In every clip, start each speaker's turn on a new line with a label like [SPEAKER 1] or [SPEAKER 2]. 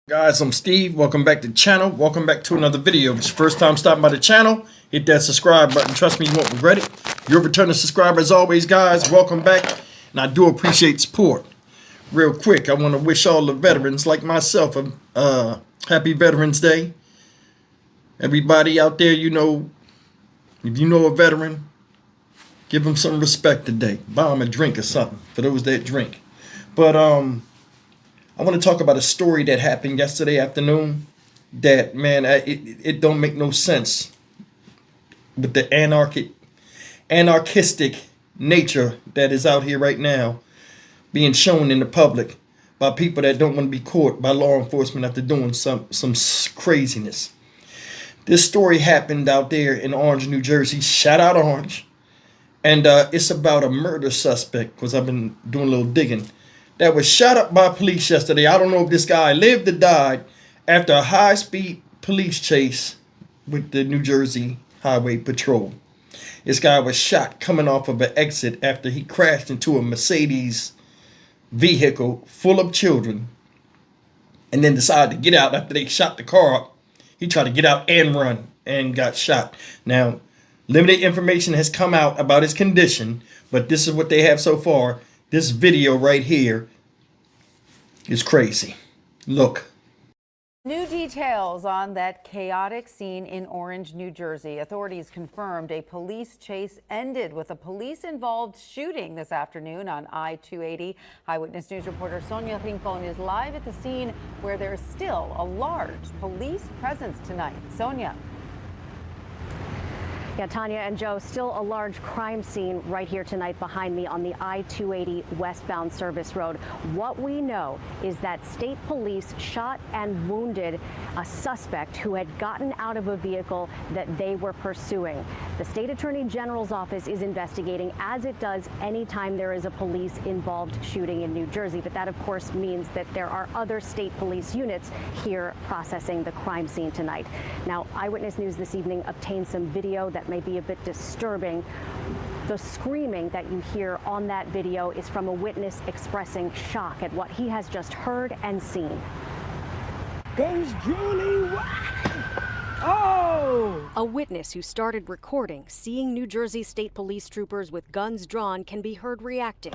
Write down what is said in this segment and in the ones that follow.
[SPEAKER 1] Guys, I'm Steve. Welcome back to the channel. Welcome back to another video. If it's your first time stopping by the channel, hit that subscribe button. Trust me, you won't regret it. You're a returning subscriber as always, guys. Welcome back, and I do appreciate support. Real quick, I want to wish all the veterans like myself a happy Veterans Day. Everybody out there, you know, if you know a veteran, give them some respect today. Buy them a drink or something for those that drink. But I want to talk about a story that happened yesterday afternoon that, man, it don't make no sense with the anarchistic nature that is out here right now being shown in the public by people that don't want to be caught by law enforcement after doing some craziness. This story happened out there in Orange, New Jersey. Shout out Orange. And it's about a murder suspect, because I've been doing a little digging, that was shot up by police yesterday. I don't know if this guy lived or died after a high-speed police chase with the New Jersey Highway Patrol. This guy was shot coming off of an exit after he crashed into a Mercedes vehicle full of children and then decided to get out after they shot the car up. He tried to get out and run and got shot. Now, limited information has come out about his condition, but this is what they have so far. This video right here is crazy. Look.
[SPEAKER 2] New details on that chaotic scene in Orange, New Jersey. Authorities confirmed a police chase ended with a police-involved shooting this afternoon on I-280. Eyewitness News reporter Sonia Rincon is live at the scene where there's still a large police presence tonight. Sonia.
[SPEAKER 3] Yeah, Tanya and Joe, still a large crime scene right here tonight behind me on the I-280 westbound service road. What we know is that state police shot and wounded a suspect who had gotten out of a vehicle that they were pursuing. The state attorney general's office is investigating, as it does anytime there is a police involved shooting in New Jersey. But that, of course, means that there are other state police units here processing the crime scene tonight. Now, Eyewitness News this evening obtained some video that may be a bit disturbing. The screaming that you hear on that video is from a witness expressing shock at what he has just heard and seen.
[SPEAKER 4] Guns Julie! Oh!
[SPEAKER 3] A witness who started recording, seeing New Jersey State Police troopers with guns drawn, can be heard reacting,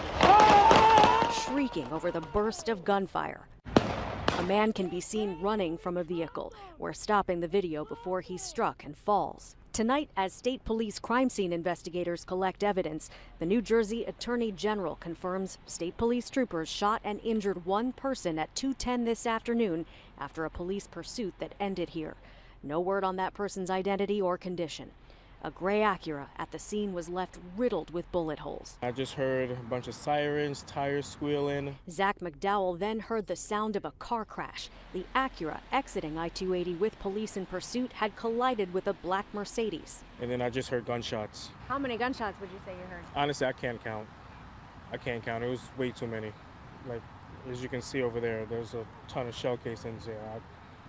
[SPEAKER 3] shrieking over the burst of gunfire. A man can be seen running from a vehicle. We're stopping the video before he's struck and falls. Tonight, as state police crime scene investigators collect evidence, the New Jersey Attorney General confirms state police troopers shot and injured one person at 2:10 this afternoon after a police pursuit that ended here. No word on that person's identity or condition. A gray Acura at the scene was left riddled with bullet holes.
[SPEAKER 4] I just heard a bunch of sirens, tires squealing.
[SPEAKER 3] Zach McDowell then heard the sound of a car crash. The Acura exiting I-280 with police in pursuit had collided with a black Mercedes.
[SPEAKER 4] And then I just heard gunshots.
[SPEAKER 3] How many gunshots would you say you heard?
[SPEAKER 4] Honestly, I can't count. It was way too many. Like, as you can see over there, there's a ton of shell casings there.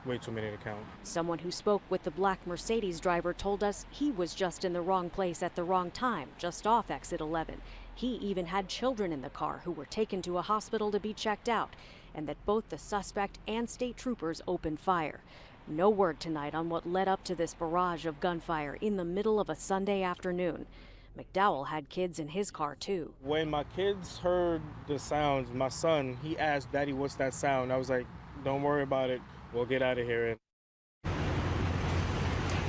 [SPEAKER 4] Way too many to count.
[SPEAKER 3] Someone who spoke with the black Mercedes driver told us he was just in the wrong place at the wrong time, just off exit 11. He even had children in the car who were taken to a hospital to be checked out, and that both the suspect and state troopers opened fire. No word tonight on what led up to this barrage of gunfire in the middle of a Sunday afternoon. McDowell had kids in his car too.
[SPEAKER 4] When my kids heard the sounds, my son, he asked, "Daddy, what's that sound?" I was like, "Don't worry about it. We'll get out of here."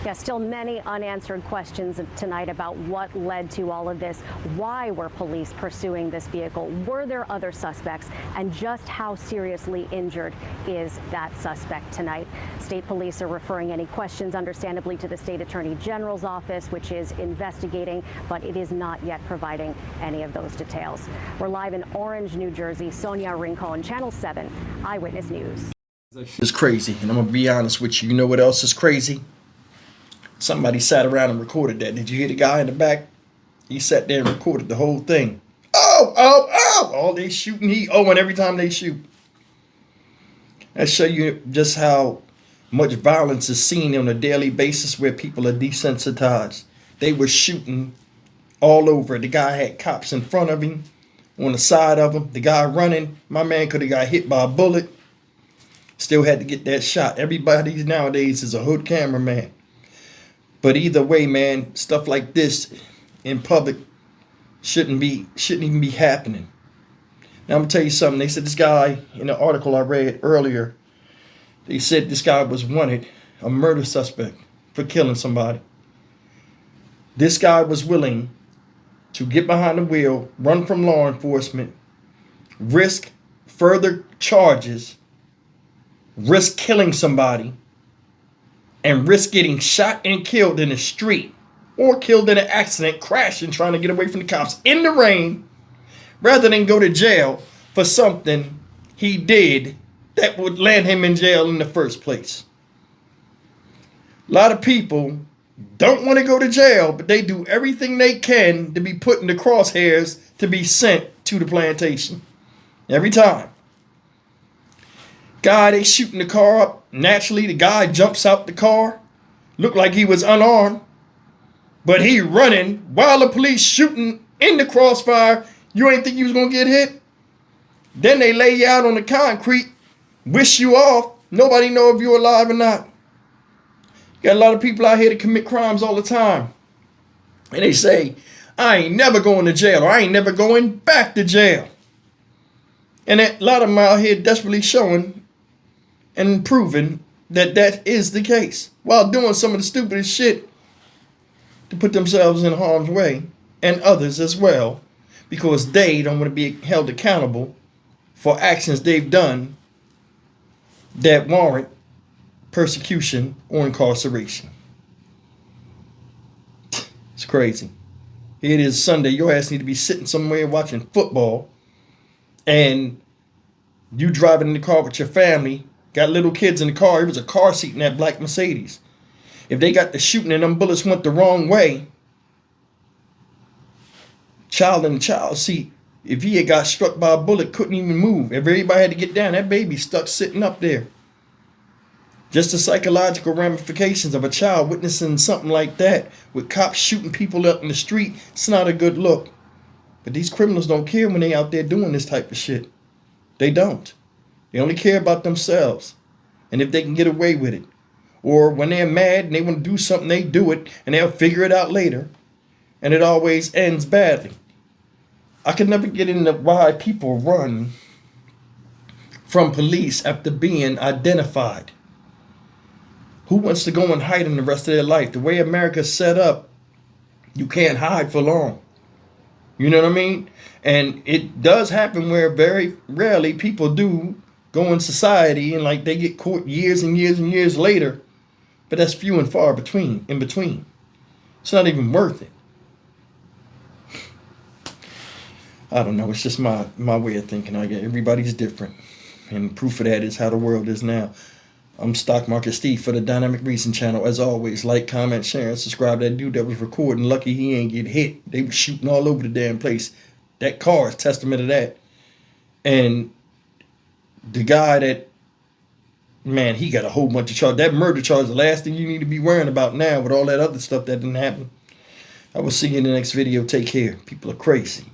[SPEAKER 3] Yeah, still many unanswered questions tonight about what led to all of this. Why were police pursuing this vehicle? Were there other suspects? And just how seriously injured is that suspect tonight? State police are referring any questions, understandably, to the state attorney general's office, which is investigating, but it is not yet providing any of those details. We're live in Orange, New Jersey. Sonia Rincon, Channel 7, Eyewitness News.
[SPEAKER 1] It's crazy, and I'm going to be honest with you. You know what else is crazy? Somebody sat around and recorded that. Did you hear the guy in the back? He sat there and recorded the whole thing. Oh! All they shooting, and every time they shoot. That show you just how much violence is seen on a daily basis where people are desensitized. They were shooting all over. The guy had cops in front of him, on the side of him. The guy running, my man could have got hit by a bullet. Still had to get that shot. Everybody nowadays is a hood cameraman. But either way, man, stuff like this in public shouldn't even be happening. Now I'm gonna tell you something. They said this guy, in the article I read earlier, they said this guy was wanted, a murder suspect, for killing somebody. This guy was willing to get behind the wheel, run from law enforcement, risk further charges, risk killing somebody, and risk getting shot and killed in the street, or killed in an accident, crashing, trying to get away from the cops in the rain, rather than go to jail for something he did that would land him in jail in the first place. A lot of people don't want to go to jail, but they do everything they can to be put in the crosshairs to be sent to the plantation. Every time. Guy, they shooting the car up. Naturally, the guy jumps out the car. Looked like he was unarmed. But he running while the police shooting in the crossfire. You ain't think you was going to get hit? Then they lay you out on the concrete, wish you off. Nobody know if you're alive or not. Got a lot of people out here that commit crimes all the time. And they say, I ain't never going to jail, or I ain't never going back to jail. And a lot of them out here desperately showing and proving that that is the case, while doing some of the stupidest shit to put themselves in harm's way, and others as well, because they don't want to be held accountable for actions they've done that warrant persecution or incarceration. It's crazy. Here it is Sunday. Your ass need to be sitting somewhere watching football, and you driving in the car with your family, got little kids in the car. It was a car seat in that black Mercedes. If they got the shooting and them bullets went the wrong way, child in the child seat, if he had got struck by a bullet, couldn't even move. If everybody had to get down, that baby stuck sitting up there. Just the psychological ramifications of a child witnessing something like that, with cops shooting people up in the street, it's not a good look. But these criminals don't care when they out there doing this type of shit. They don't. They only care about themselves, and if they can get away with it. Or when they're mad and they want to do something, they do it, and they'll figure it out later. And it always ends badly. I could never get into why people run from police after being identified. Who wants to go and hide in the rest of their life? The way America's set up, you can't hide for long. You know what I mean? And it does happen where very rarely people do go in society and like they get caught years and years and years later. But that's few and far between. It's not even worth it. I don't know. It's just my way of thinking. I get everybody's different. And proof of that is how the world is now. I'm Stock Market Steve for the Dynamic Reason channel. As always, like, comment, share, and subscribe. That dude that was recording, lucky he ain't get hit. They were shooting all over the damn place. That car is testament of that. And the guy that, man, he got a whole bunch of charges. That murder charge is the last thing you need to be worrying about now with all that other stuff that didn't happen. I will see you in the next video. Take care. People are crazy.